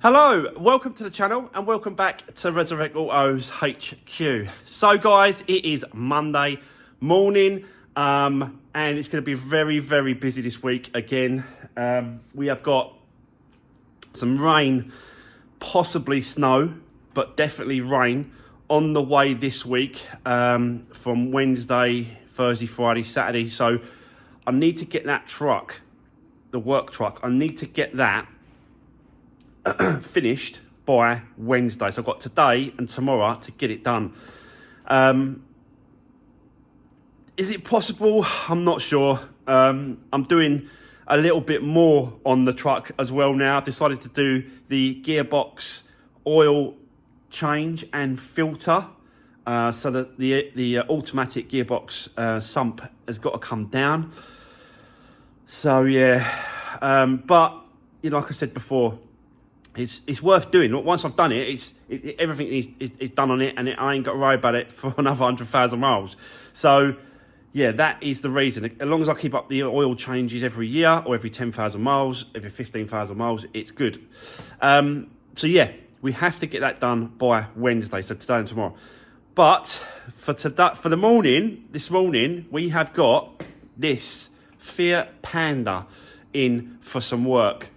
Hello, welcome to the channel and welcome back to Resurwreck Autos HQ. So guys, it is Monday morning and it's going to be very, very busy this week again. We have got some rain, possibly snow, but definitely rain on the way this week from Wednesday, Thursday, Friday, Saturday. So I need to get that truck, the work truck, I need to get that finished by Wednesday. So I've got today and tomorrow to get it done. Is it possible? I'm not sure. I'm doing a little bit more on the truck as well now. I've decided to do the gearbox oil change and filter. So that the automatic gearbox sump has got to come down. So yeah, but you know, like I said before, it's worth doing. Once I've done it, everything is done on it, and I ain't got to worry about it for another 100,000 miles. So yeah, that is the reason. As long as I keep up the oil changes every year or every 10,000 miles, every 15,000 miles, it's good. So yeah, we have to get that done by Wednesday, so today and tomorrow. But for today, for the morning, this morning, we have got this Fiat Panda in for some work.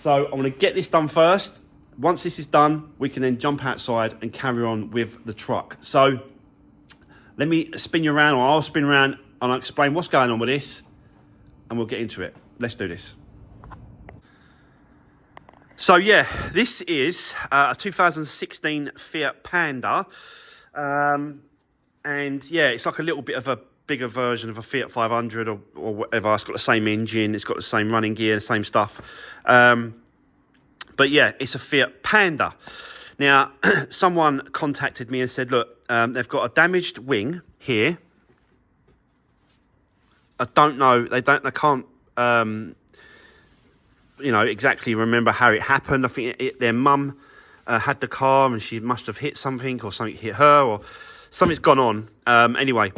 So I'm going to get this done first. Once this is done, we can then jump outside and carry on with the truck. So let me spin you around, or I'll spin around and I'll explain what's going on with this and we'll get into it. Let's do this. So yeah, this is a 2016 Fiat Panda. And yeah, it's like a little bit of a bigger version of a Fiat 500 or whatever. It's got the same engine, it's got the same running gear, the same stuff. But yeah, it's a Fiat Panda. Now, someone contacted me and said, look, they've got a damaged wing here. I don't know, they can't, you know, exactly remember how it happened. I think their mum had the car and she must have hit something, or something hit her, or something's gone on. Anyway,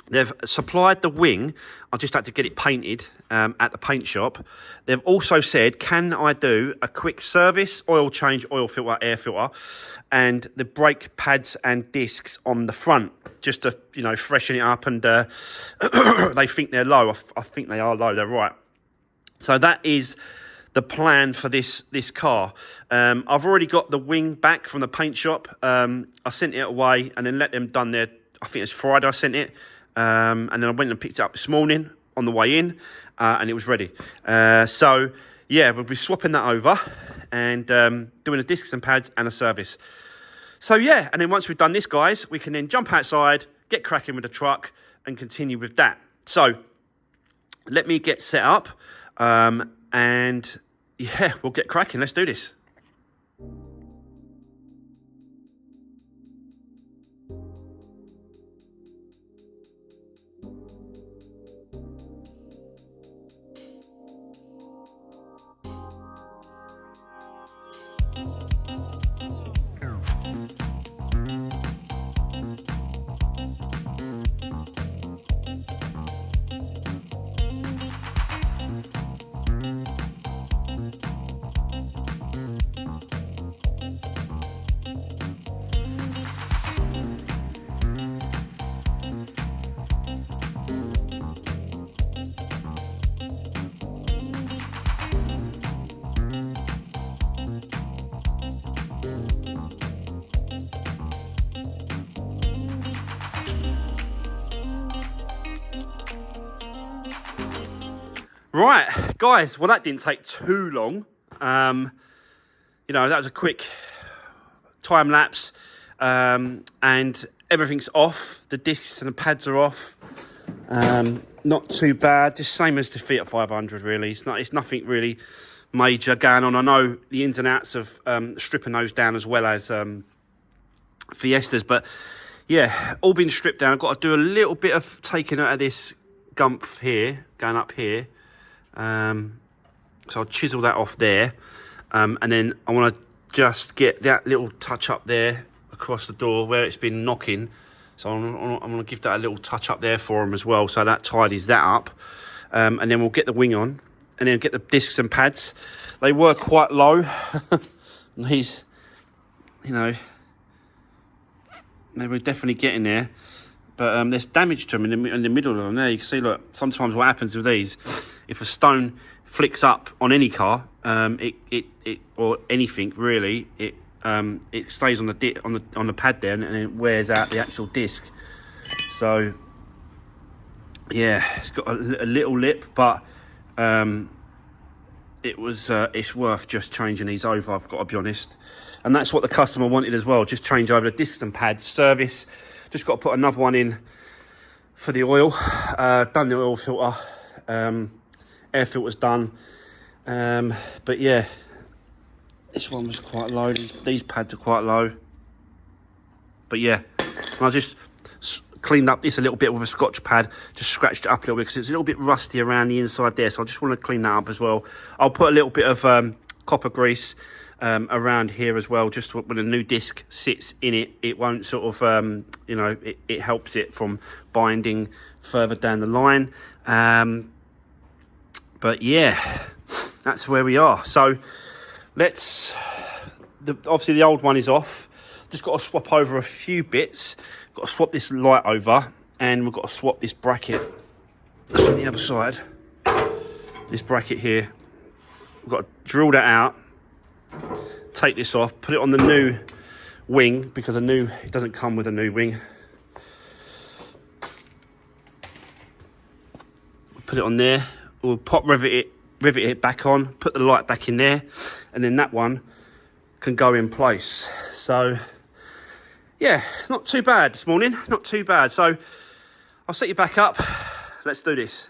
they've supplied the wing. I just had to get it painted at the paint shop. They've also said, can I do a quick service, oil change, oil filter, air filter, and the brake pads and discs on the front, just to, you know, freshen it up. And they think they're low. I think they are low. They're right. So that is the plan for this car. I've already got the wing back from the paint shop. I sent it away and then let them done their, I think it's Friday I sent it. And then I went and picked it up this morning on the way in, and it was ready. So yeah, we'll be swapping that over and doing the discs and pads and a service. So yeah, and then once we've done this, guys, we can then jump outside, get cracking with the truck and continue with that. So let me get set up, and yeah, we'll get cracking. Let's do this. Right, guys, well, that didn't take too long. You know, that was a quick time lapse, and everything's off. The discs and the pads are off. Not too bad, just same as the Fiat 500, really. It's nothing really major going on. I know the ins and outs of stripping those down as well as Fiestas, but yeah, all been stripped down. I've got to do a little bit of taking out of this gump here, going up here. So I'll chisel that off there, and then I want to just get that little touch up there across the door where it's been knocking. So I'm going to give that a little touch up there for them as well, so that tidies that up. And then we'll get the wing on and then get the discs and pads. They were quite low. These, you know, they were definitely getting there. But there's damage to them in the middle of them there. You can see, look, sometimes what happens with these, if a stone flicks up on any car, it or anything really, it stays on the pad there, and it wears out the actual disc. So yeah, it's got a little lip, but it's worth just changing these over, I've got to be honest. And that's what the customer wanted as well, just change over the discs and pads. Service, just got to put another one in for the oil. Done the oil filter, air filter's done. But yeah, this one was quite low. These pads are quite low. But yeah, and I just cleaned up this a little bit with a Scotch pad, just scratched it up a little bit because it's a little bit rusty around the inside there. So I just want to clean that up as well. I'll put a little bit of copper grease around here as well, just when a new disc sits in it, it won't sort of, you know, it helps it from binding further down the line. But yeah, that's where we are. So obviously the old one is off. Just got to swap over a few bits. Got to swap this light over, and we've got to swap this bracket. That's on the other side. This bracket here. We've got to drill that out. Take this off, put it on the new wing, because it doesn't come with a new wing. Put it on there. We'll rivet it back on, put the light back in there, and then that one can go in place. So yeah, not too bad this morning, not too bad. So I'll set you back up. Let's do this.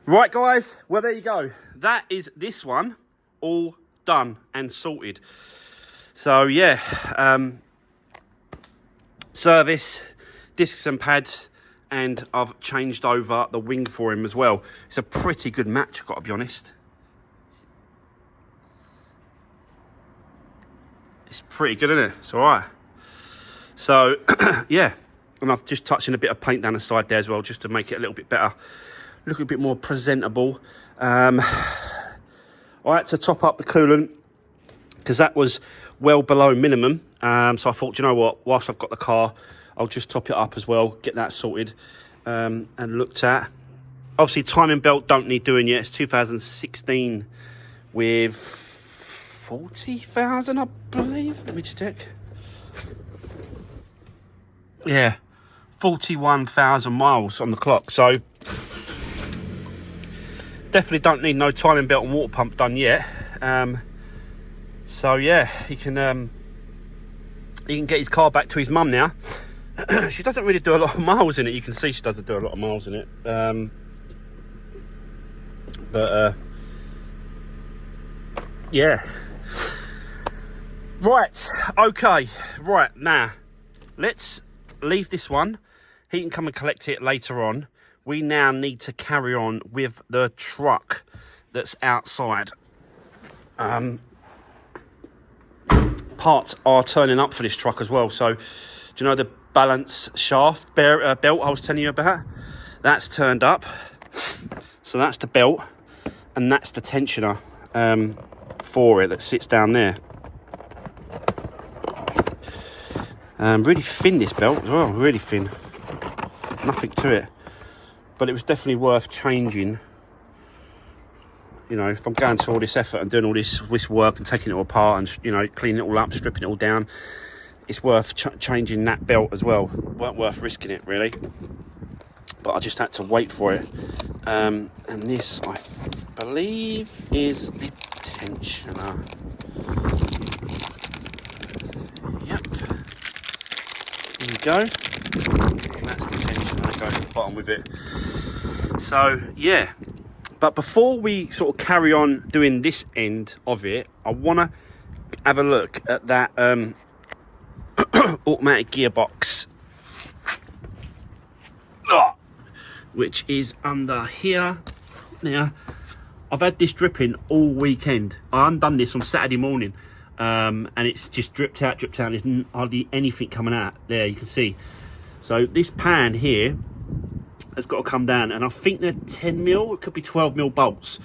Right guys, well there you go. That is this one all done and sorted. So yeah, service, discs and pads, and I've changed over the wing for him as well. It's a pretty good match, I've got to be honest. It's pretty good, isn't it? It's all right. So yeah, and I've just touched in a bit of paint down the side there as well, just to make it a little bit better, look a bit more presentable. I had to top up the coolant because that was well below minimum. So I thought, you know what, whilst I've got the car, I'll just top it up as well, get that sorted and looked at. Obviously, timing belt don't need doing yet. It's 2016 with 40,000, I believe. Let me just check. Yeah, 41,000 miles on the clock. So definitely don't need no timing belt and water pump done yet. So yeah, he can get his car back to his mum now. She doesn't really do a lot of miles in it. You can see she doesn't do a lot of miles in it. Yeah. Right, okay. Right, now, let's leave this one. He can come and collect it later on. We now need to carry on with the truck that's outside. Parts are turning up for this truck as well. So, do you know the balance shaft belt I was telling you about? That's turned up. So that's the belt, and that's the tensioner for it that sits down there. Really thin, this belt as well, really thin. Nothing to it. But it was definitely worth changing. You know, if I'm going to all this effort and doing all this work and taking it all apart and, you know, cleaning it all up, stripping it all down, it's worth changing that belt as well. Weren't worth risking it, really. But I just had to wait for it. And this, I believe, is the tensioner. Yep. There you go. That's the tensioner that goes at the bottom with it. So, yeah. But before we sort of carry on doing this end of it, I want to have a look at that automatic gearbox, which is under here. Now, I've had this dripping all weekend. I undone this on Saturday morning, and it's just dripped out. There's hardly anything coming out there, you can see. So this pan here has got to come down, and I think they're 10 mil, it could be 12 mil bolts,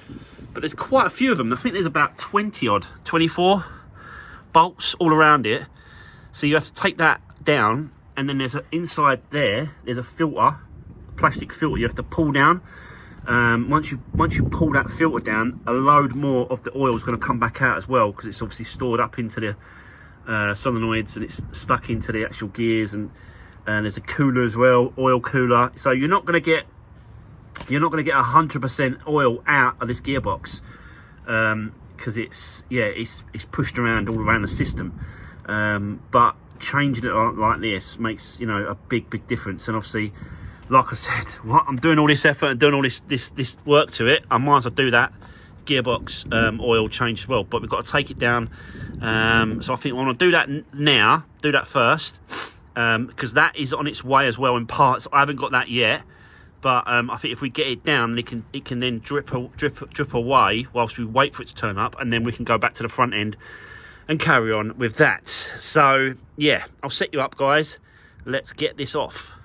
but there's quite a few of them. I think there's about 24 bolts all around it. So you have to take that down, and then there's inside there's a filter, plastic filter you have to pull down. Once you pull that filter down, a load more of the oil is going to come back out as well, because it's obviously stored up into the solenoids, and it's stuck into the actual gears, and there's a cooler as well, oil cooler. So you're not going to get 100% oil out of this gearbox, because it's pushed around all around the system. But changing it like this makes, you know, a big difference. And obviously, like I said, I'm doing all this effort and doing all this work to it, I might as well do that gearbox oil change as well. But we've got to take it down. So I think I want to do that now. Do that first. Because that is on its way as well in parts. I haven't got that yet, but I think if we get it down, it can then drip away whilst we wait for it to turn up, and then we can go back to the front end and carry on with that. So yeah, I'll set you up, guys. Let's get this off.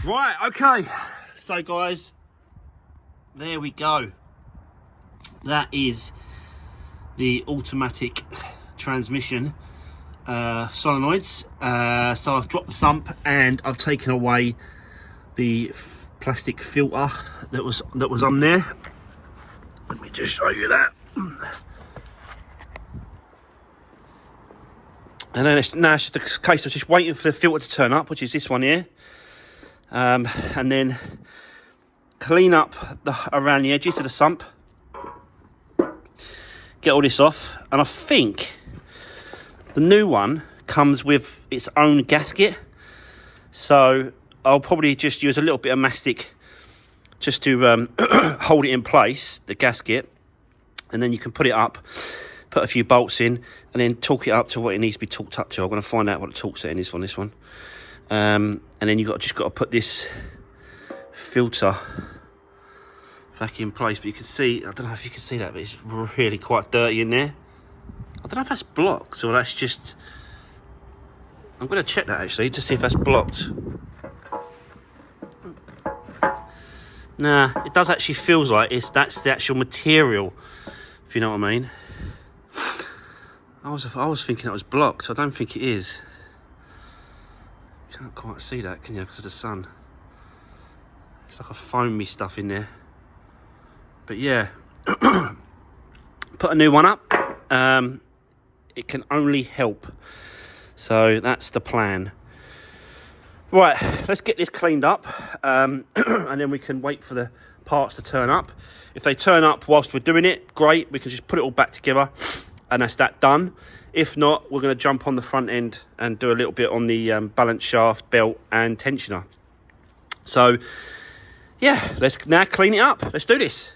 Right, okay, so guys, there we go. That is the automatic transmission solenoids. So I've dropped the sump and I've taken away the plastic filter that was on there. Let me just show you that. And then now it's just a case of just waiting for the filter to turn up, which is this one here. And then clean up around the edges of the sump. Get all this off. And I think the new one comes with its own gasket. So I'll probably just use a little bit of mastic just to hold it in place, the gasket. And then you can put it up, put a few bolts in, and then torque it up to what it needs to be torqued up to. I'm going to find out what the torque setting is on this one. And then you've just got to put this filter back in place. But you can see, I don't know if you can see that, but it's really quite dirty in there. I don't know if that's blocked or that's just... I'm going to check that actually to see if that's blocked. Nah, it does actually feels like that's the actual material, if you know what I mean. I was thinking it was blocked. I don't think it is. You can't quite see that, can you, because of the sun. It's like a foamy stuff in there. But yeah, put a new one up. It can only help. So that's the plan. Right, let's get this cleaned up, and then we can wait for the parts to turn up. If they turn up whilst we're doing it, great. We can just put it all back together, and that's that done. If not, we're going to jump on the front end and do a little bit on the balance shaft, belt, and tensioner. So, yeah, let's now clean it up. Let's do this.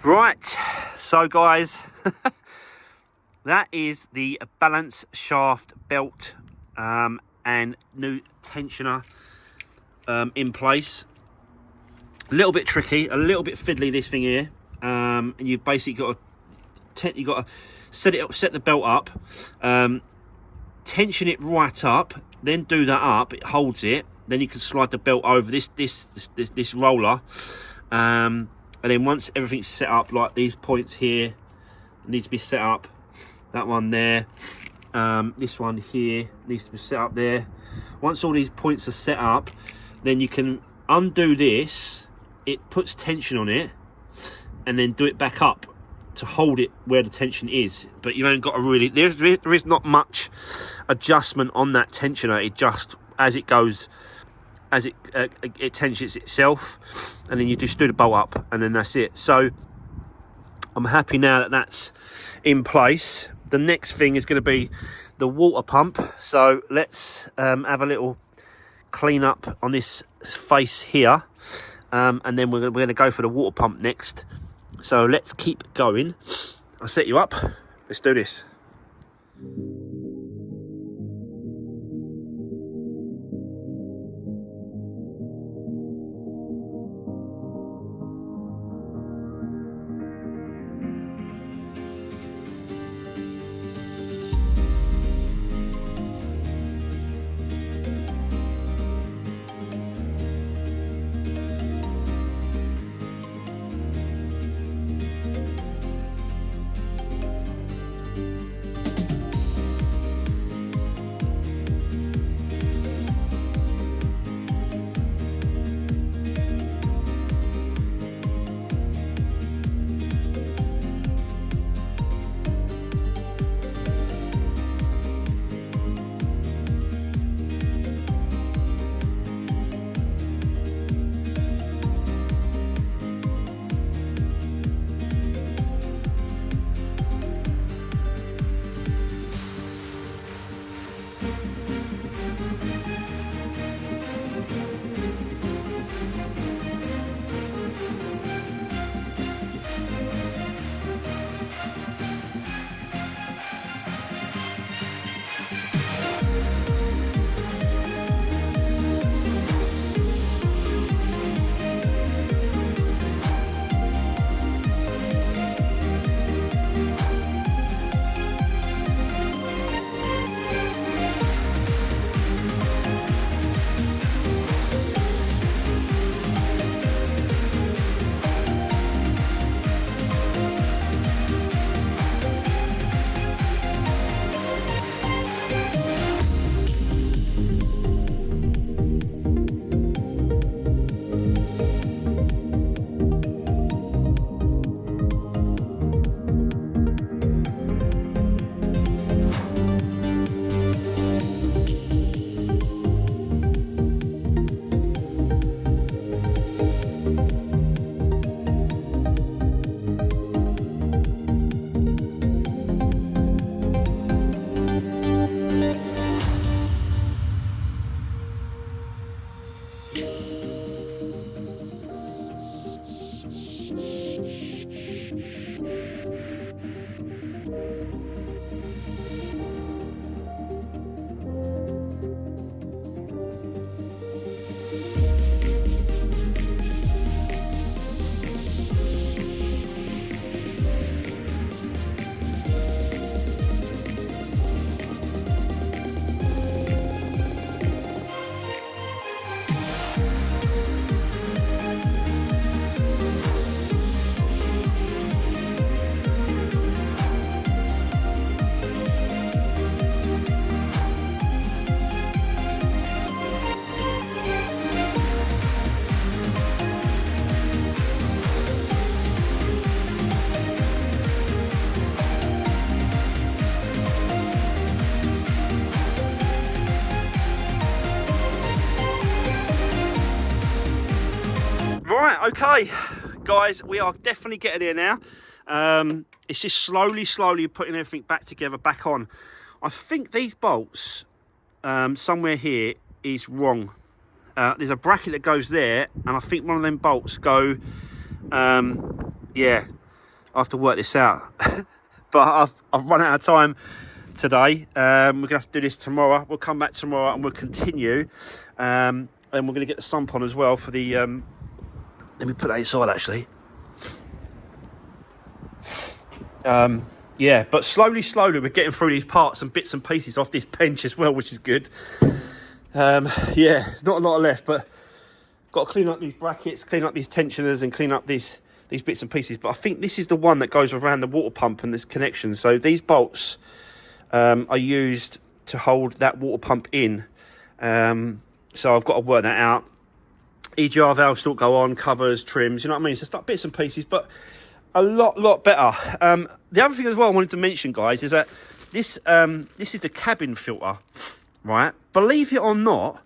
Right, so guys, that is the balance shaft belt and new tensioner in place. A little bit tricky, a little bit fiddly this thing here, and you've basically got to set the belt up, tension it right up, then do that up. It holds it. Then you can slide the belt over this roller. And then once everything's set up, like these points here need to be set up, that one there. This one here needs to be set up there. Once all these points are set up, then you can undo this. It puts tension on it, and then do it back up to hold it where the tension is. But you ain't got to really, there is not much adjustment on that tensioner. It just, as it goes, as it tensions itself, and then you just do the bolt up, and then that's it. So I'm happy now that that's in place. The next thing is going to be the water pump. So let's have a little clean up on this face here, and then we're going to go for the water pump next. So let's keep going. I'll set you up. Let's do this. Right, okay, guys, we are definitely getting there now. It's just slowly putting everything back on. I think these bolts, somewhere here, is wrong. There's a bracket that goes there, and I think one of them bolts go, yeah, I have to work this out. But I've run out of time today. We're going to have to do this tomorrow. We'll come back tomorrow and we'll continue. And we're going to get the sump on as well for the... let me put that inside, actually. Yeah, but slowly, we're getting through these parts and bits and pieces off this bench as well, which is good. Yeah, there's not a lot left, but got to clean up these brackets, clean up these tensioners, and clean up this these bits and pieces, but I think this is the one that goes around the water pump and this connection. So these bolts are used to hold that water pump in. So I've got to work that out. EGR valve still go on, covers, trims, you know what I mean? So it's like bits and pieces, but a lot better. The other thing as well I wanted to mention, guys, is that this is the cabin filter, right? Believe it or not,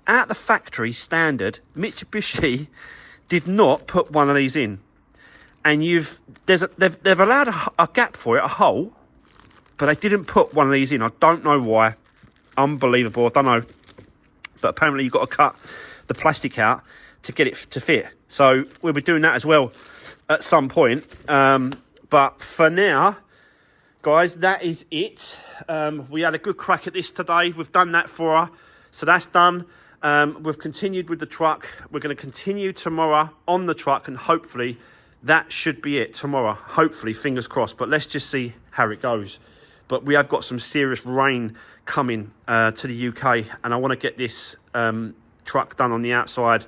at the factory standard, Mitsubishi did not put one of these in. And they've allowed a gap for it, a hole, but they didn't put one of these in. I don't know why. Unbelievable, I don't know. But apparently you've got to cut the plastic out to get it to fit. So we'll be doing that as well at some point. But for now, guys, that is it. We had a good crack at this today. We've done that for her. So that's done. We've continued with the truck. We're going to continue tomorrow on the truck, and hopefully that should be it tomorrow. Hopefully, fingers crossed. But let's just see how it goes. But we have got some serious rain coming to the UK, and I want to get this truck done on the outside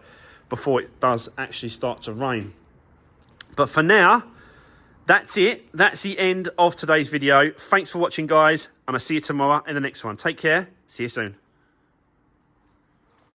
before it does actually start to rain. But for now, that's it. That's the end of today's video. Thanks for watching, guys, and I'll see you tomorrow in the next one. Take care. See you soon.